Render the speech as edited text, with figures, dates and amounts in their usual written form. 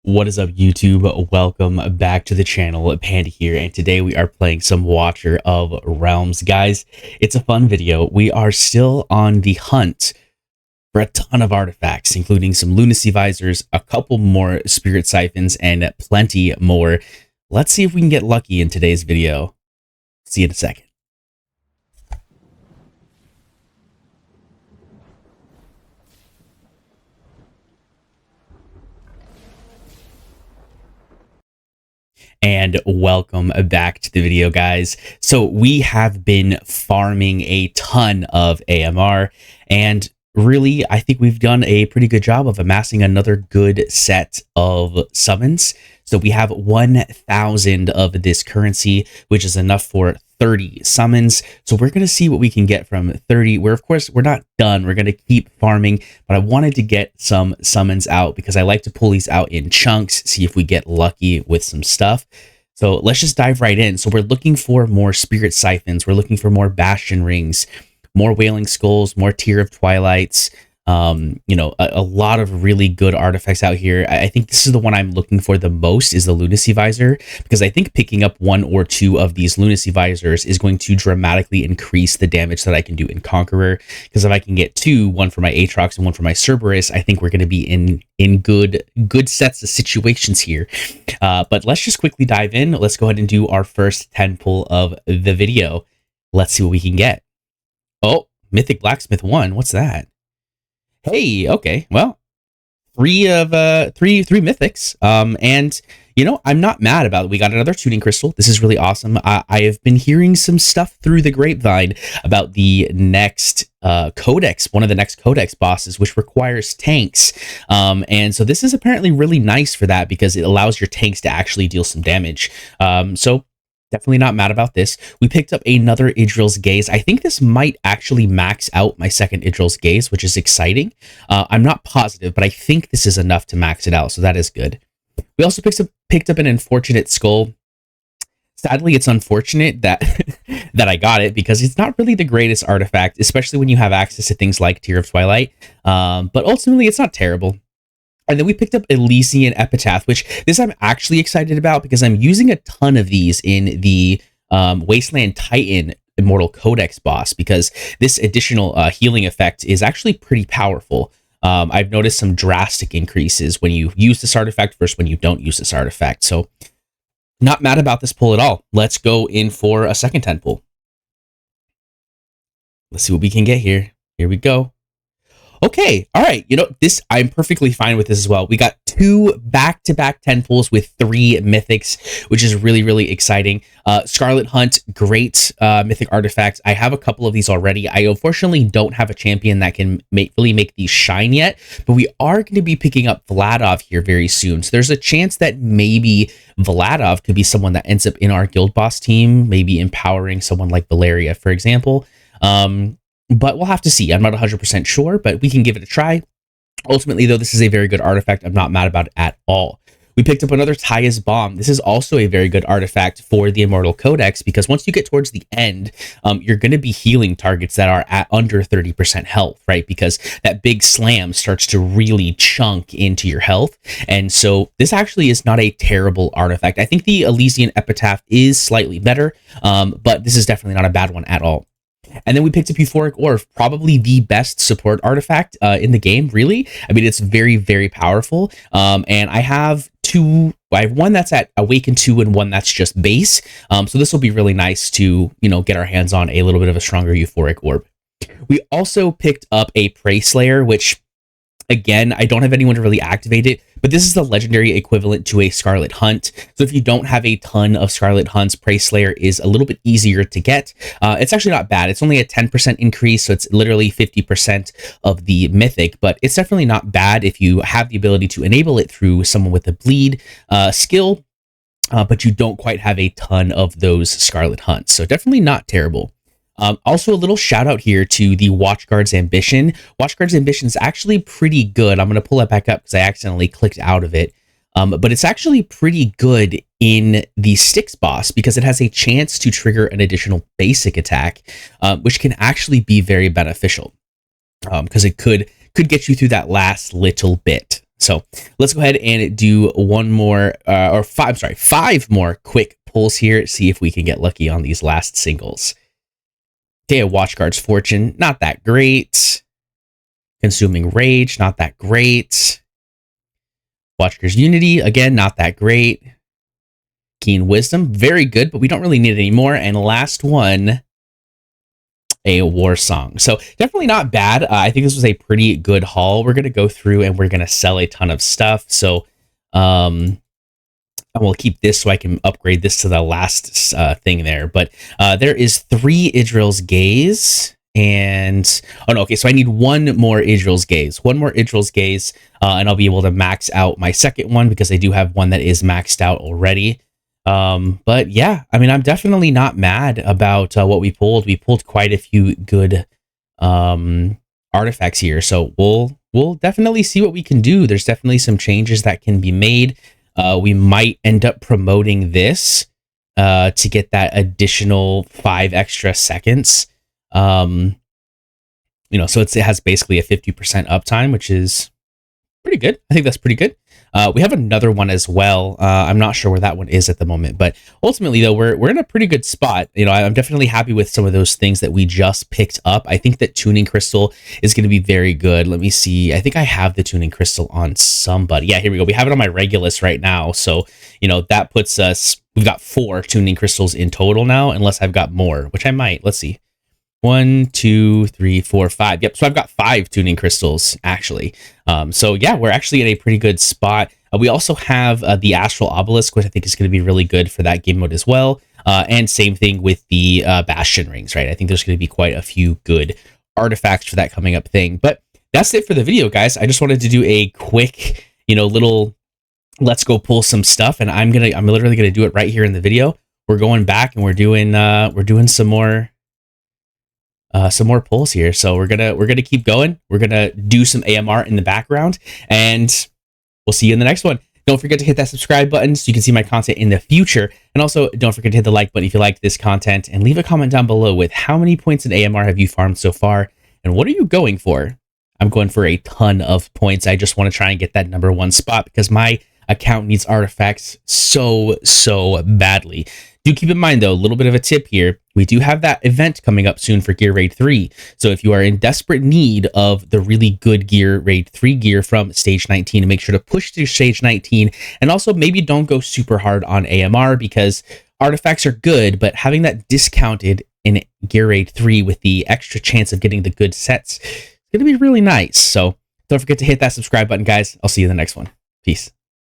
What is up, YouTube? Welcome back to the channel. Panda here, and today we are playing some Watcher of Realms. Guys, it's a fun video. We are still on the hunt for a ton of artifacts, including some lunacy visors, a couple more spirit siphons, and plenty more. Let's see if we can get lucky in today's video. See you in a second. And welcome back to the video, guys. So we have been farming a ton of AMR, and really I think we've done a pretty good job of amassing another good set of summons. So we have 1,000 of this currency, which is enough for 30 summons. So we're going to see what we can get from 30, where of course we're not done. We're going to keep farming, but I wanted to get some summons out because I like to pull these out in chunks, see if we get lucky with some stuff. So let's just dive right in. So we're looking for more spirit siphons. We're looking for more bastion rings, more wailing skulls, more Tear of Twilights. A lot of really good artifacts out here. I think this is the one I'm looking for the most, is the lunacy visor, because I think picking up one or two of these lunacy visors is going to dramatically increase the damage that I can do in Conqueror. Because if I can get two, one for my Aatrox and one for my Cerberus, I think we're going to be in good sets of situations here. But let's just quickly dive in. Let's go ahead and do our first 10 pull of the video. Let's see what we can get. Oh, Mythic Blacksmith 1. What's that? Hey, okay, well, three mythics, and I'm not mad about it. We got another tuning crystal. This is really awesome. I have been hearing some stuff through the grapevine about the next codex, one of the next codex bosses, which requires tanks, and so this is apparently really nice for that because it allows your tanks to actually deal some damage. So definitely not mad about this. We picked up another Idril's Gaze. I think this might actually max out my second Idril's Gaze, which is exciting. I'm not positive, but I think this is enough to max it out, so that is good. We also picked up an Unfortunate Skull. Sadly, it's unfortunate that that I got it because it's not really the greatest artifact, especially when you have access to things like Tear of Twilight. But ultimately, it's not terrible. And then we picked up Elysian Epitaph, which this I'm actually excited about because I'm using a ton of these in the Wasteland Titan Immortal Codex boss, because this additional healing effect is actually pretty powerful. I've noticed some drastic increases when you use this artifact versus when you don't use this artifact. So not mad about this pull at all. Let's go in for a second 10 pull. Let's see what we can get here. Here we go. Okay, all right, this, I'm perfectly fine with this as well. We got two back-to-back 10 pulls with 3 mythics, which is really, really exciting. Scarlet Hunt, great mythic artifact. I have a couple of these already. I unfortunately don't have a champion that can really make these shine yet, but we are going to be picking up Vladov here very soon. So there's a chance that maybe Vladov could be someone that ends up in our guild boss team, maybe empowering someone like Valeria, for example. But we'll have to see. I'm not 100% sure, but we can give it a try. Ultimately, though, this is a very good artifact. I'm not mad about it at all. We picked up another Taya's Bomb. This is also a very good artifact for the Immortal Codex, because once you get towards the end, you're going to be healing targets that are at under 30% health, right? Because that big slam starts to really chunk into your health. And so this actually is not a terrible artifact. I think the Elysian Epitaph is slightly better, but this is definitely not a bad one at all. And then we picked up Euphoric Orb, probably the best support artifact in the game, really. I mean, it's very, very powerful. And I have one that's at Awaken 2 and one that's just base. So this will be really nice to, get our hands on a little bit of a stronger Euphoric Orb. We also picked up a Prey Slayer, which, again, I don't have anyone to really activate it, but this is the legendary equivalent to a Scarlet Hunt. So if you don't have a ton of Scarlet Hunts, Prey Slayer is a little bit easier to get. It's actually not bad. It's only a 10% increase, so it's literally 50% of the mythic, but it's definitely not bad if you have the ability to enable it through someone with a bleed skill, but you don't quite have a ton of those Scarlet Hunts. So definitely not terrible. Also, a little shout out here to the Watchguard's Ambition. Watchguard's Ambition is actually pretty good. I'm going to pull that back up because I accidentally clicked out of it. But it's actually pretty good in the Styx boss because it has a chance to trigger an additional basic attack, which can actually be very beneficial because it could get you through that last little bit. So let's go ahead and do one more, or five more quick pulls here. See if we can get lucky on these last singles. Okay, Watchguard's Fortune, not that great. Consuming Rage, not that great. Watchguard's Unity, again, not that great. Keen Wisdom, very good, but we don't really need it anymore. And last one, a War Song. So definitely not bad. I think this was a pretty good haul. We're going to go through and we're going to sell a ton of stuff. So I will keep this so I can upgrade this to the last thing there. But there is 3 Idril's Gaze. And, oh no, okay, so I need one more Idril's Gaze. One more Idril's Gaze, and I'll be able to max out my second one because I do have one that is maxed out already. But yeah, I mean, I'm definitely not mad about what we pulled. We pulled quite a few good artifacts here, so we'll definitely see what we can do. There's definitely some changes that can be made. We might end up promoting this to get that additional 5 extra seconds. You know, so it has basically a 50% uptime, which is pretty good. I think that's pretty good. We have another one as well. I'm not sure where that one is at the moment, but ultimately though, we're in a pretty good spot. You know, I'm definitely happy with some of those things that we just picked up. I think that Tuning Crystal is going to be very good. Let me see. I think I have the Tuning Crystal on somebody. Yeah, here we go. We have it on my Regulus right now. So, you know, that puts us, we've got 4 Tuning Crystals in total now, unless I've got more, which I might. Let's see. 1, 2, 3, 4, 5. Yep. So I've got 5 Tuning Crystals actually. So yeah, we're actually in a pretty good spot. We also have the Astral Obelisk, which I think is going to be really good for that game mode as well. And same thing with the Bastion Rings, right? I think there's going to be quite a few good artifacts for that coming up thing. But that's it for the video, guys. I just wanted to do a quick, you know, little let's go pull some stuff, and I'm literally gonna do it right here in the video. We're going back and we're doing some more pulls here. So we're gonna keep going. We're gonna do some AMR in the background, and we'll see you in the next one. Don't forget to hit that subscribe button so you can see my content in the future. And also don't forget to hit the like button if you liked this content, and leave a comment down below with how many points in AMR have you farmed so far, and what are you going for? I'm going for a ton of points. I just want to try and get that #1 spot because my account needs artifacts so badly. Do keep in mind though, a little bit of a tip here. We do have that event coming up soon for Gear Raid 3. So if you are in desperate need of the really good Gear Raid 3 gear from Stage 19, make sure to push through Stage 19. And also maybe don't go super hard on AMR because artifacts are good, but having that discounted in Gear Raid 3 with the extra chance of getting the good sets is going to be really nice. So don't forget to hit that subscribe button, guys. I'll see you in the next one. Peace.